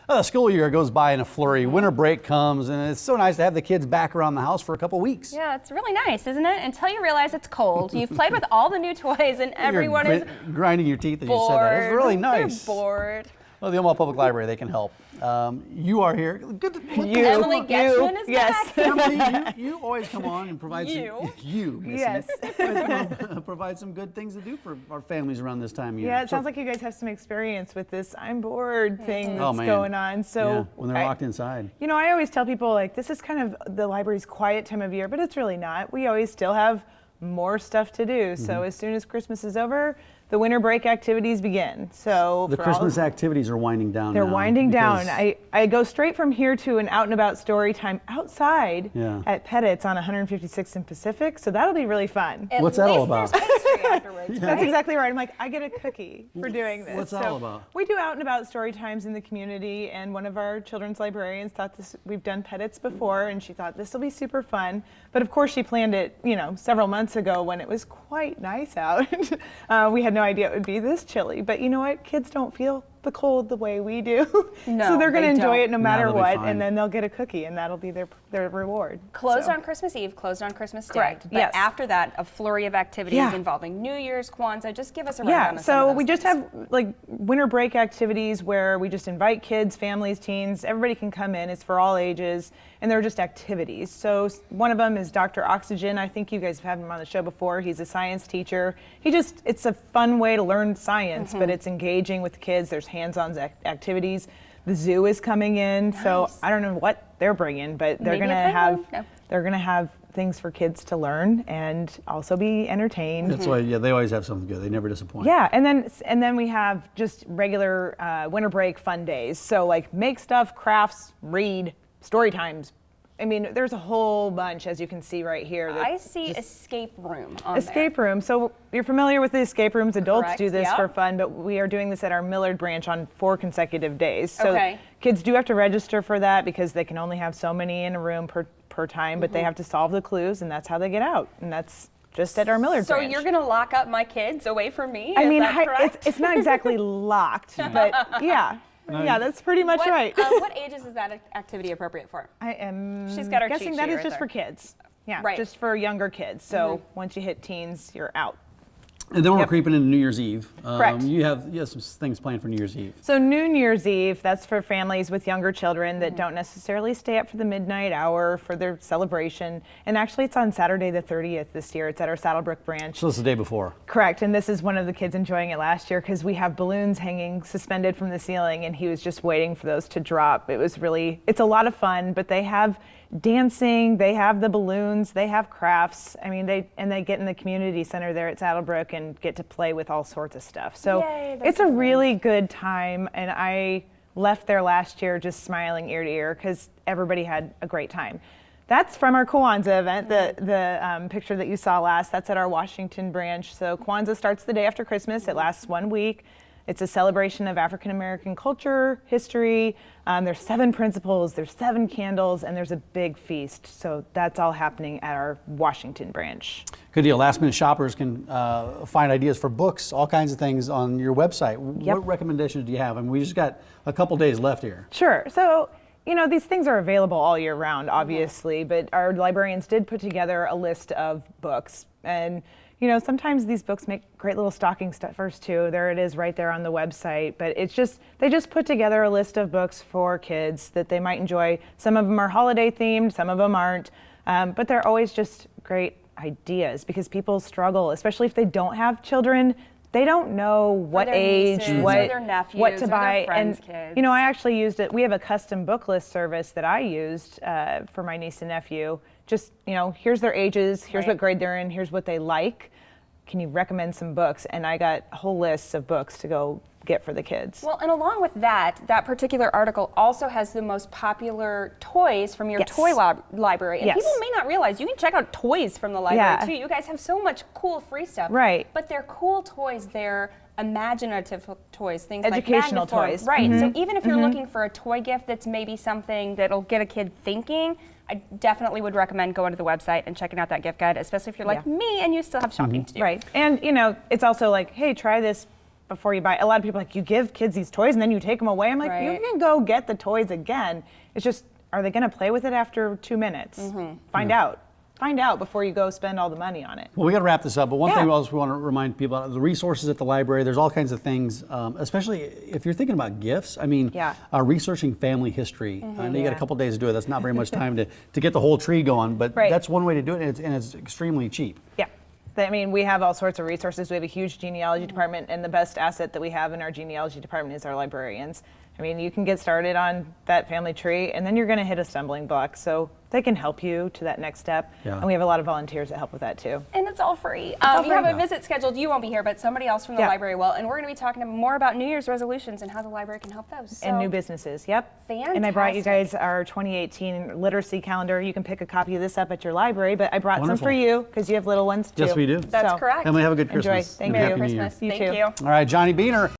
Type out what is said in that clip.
The school year goes by in a flurry. Winter break comes, and it's so nice to have the kids back around the house for a couple weeks. Yeah, it's really nice, isn't it? Until you realize it's cold. You've played with all the new toys, and everyone is grinding your teeth as bored. you said that. It's really nice. They're bored. Well, the Omaha Public Library, they can help. You are here. Good. Emily Getchman is back. Emily, you always come on and provide Yes. provide some good things to do for our families around this time of year. Yeah, it sounds like you guys have some experience with this I'm bored thing that's man. going on. So when they're locked inside. You know, I always tell people, like, this is kind of the library's quiet time of year, but it's really not. We always still have more stuff to do. So as soon as Christmas is over, the winter break activities begin. So the Christmas activities are winding down. They're now winding down. I go straight from here to an out and about story time outside at Pettit's on 156th and Pacific. So that'll be really fun. What's that all about? Afterwards, That's exactly right. I'm like, I get a cookie for doing this. What's that all about? We do out and about story times in the community, and one of our children's librarians thought this. We've done Pettit's before, and she thought this will be super fun. But of course, she planned it, several months ago when it was quite nice out. We had no idea it would be this chilly. But you know what? Kids don't feel the cold the way we do. No, so they're going to enjoy it no matter what, fine. and then they'll get a cookie, and that'll be their reward. Closed on Christmas Eve, closed on Christmas Day. Correct, But yes. after that, a flurry of activities involving New Year's, Kwanzaa. Just give us a rundown of some so of those we just things. have like winter break activities where we just invite kids, families, teens, everybody can come in. It's for all ages, and they're just activities. So one of them is Dr. Oxygen. I think you guys have had him on the show before. He's a science teacher. It's a fun way to learn science, but it's engaging with the kids. There's hands-on activities. The zoo is coming in, so I don't know what they're bringing, but they're Maybe going to have things for kids to learn and also be entertained. That's why, they always have something good. They never disappoint. Yeah, and then we have just regular winter break fun days. So like make stuff, crafts, read, story times. I mean, there's a whole bunch, as you can see right here. I see escape room on Escape room. So you're familiar with the escape rooms. Adults Correct, do this yep. for fun, but we are doing this at our Millard branch on 4 consecutive days. So kids do have to register for that because they can only have so many in a room per time, but they have to solve the clues, and that's how they get out. And that's just at our Millard branch. So you're going to lock up my kids away from me? I mean, Is that correct? it's not exactly locked, but yeah. Yeah, that's pretty much right. What ages is that activity appropriate for? I am She's got her guessing cheat that sheet is right just there. for kids. Yeah, Right. just for younger kids. So once you hit teens, you're out. And then we're creeping into New Year's Eve. Correct. You have some things planned for New Year's Eve. So New Year's Eve, that's for families with younger children that don't necessarily stay up for the midnight hour for their celebration. And actually it's on Saturday the 30th this year. It's at our Saddlebrook branch. So it's the day before. Correct, and this is one of the kids enjoying it last year because we have balloons hanging suspended from the ceiling and he was just waiting for those to drop. It's a lot of fun, but they have dancing, they have the balloons, they have crafts. I mean, they get in the community center there at Saddlebrook and get to play with all sorts of stuff. So it's a really good time, and I left there last year just smiling ear to ear because everybody had a great time. That's from our Kwanzaa event, the picture that you saw last. That's at our Washington branch. So Kwanzaa starts the day after Christmas. It lasts 1 week. It's a celebration of African American culture, history. There's 7 principles, there's 7 candles, and there's a big feast. So that's all happening at our Washington branch. Good deal. Last minute shoppers can find ideas for books, all kinds of things on your website. What recommendations do you have? I mean, we just got a couple days left here. Sure. So, these things are available all year round, obviously, but our librarians did put together a list of books. And sometimes these books make great little stocking stuffers too. There it is right there on the website. But they just put together a list of books for kids that they might enjoy. Some of them are holiday themed, some of them aren't. But they're always just great ideas because people struggle, especially if they don't have children. They don't know what age, what to buy. And kids. I actually used it. We have a custom book list service that I used for my niece and nephew. Just, here's their ages, here's what grade they're in, here's what they like. Can you recommend some books? And I got a whole list of books to go get for the kids. Well, and along with that particular article also has the most popular toys from your toy library. And people may not realize you can check out toys from the library too. You guys have so much cool free stuff. Right. But they're cool toys. They're imaginative toys, things educational like Magnaform. toys. Right. So even if you're looking for a toy gift that's maybe something that'll get a kid thinking, I definitely would recommend going to the website and checking out that gift guide, especially if you're like me and you still have shopping to do. Right. And, it's also like, hey, try this before you buy. A lot of people are like, you give kids these toys and then you take them away. I'm like, you can go get the toys again. It's just, are they going to play with it after 2 minutes? Find out. Find out before you go spend all the money on it. Well, we got to wrap this up, but one thing else we want to remind people about, the resources at the library. There's all kinds of things, especially if you're thinking about gifts. I mean, researching family history. I know you got a couple days to do it. That's not very much time to get the whole tree going, but that's one way to do it, and it's extremely cheap. Yeah. I mean, we have all sorts of resources. We have a huge genealogy department, and the best asset that we have in our genealogy department is our librarians. I mean, you can get started on that family tree, and then you're going to hit a stumbling block. So they can help you to that next step. And we have a lot of volunteers that help with that too. And it's all free. You have a visit scheduled. You won't be here, but somebody else from the library will. And we're going to be talking more about New Year's resolutions and how the library can help those. And new businesses. Fantastic. And I brought you guys our 2018 literacy calendar. You can pick a copy of this up at your library, but I brought some for you because you have little ones too. Yes, we do. That's correct. Emily, have a good Christmas. Enjoy. Thank you. Merry Christmas. You Thank too. you. All right, Johnny Beaner.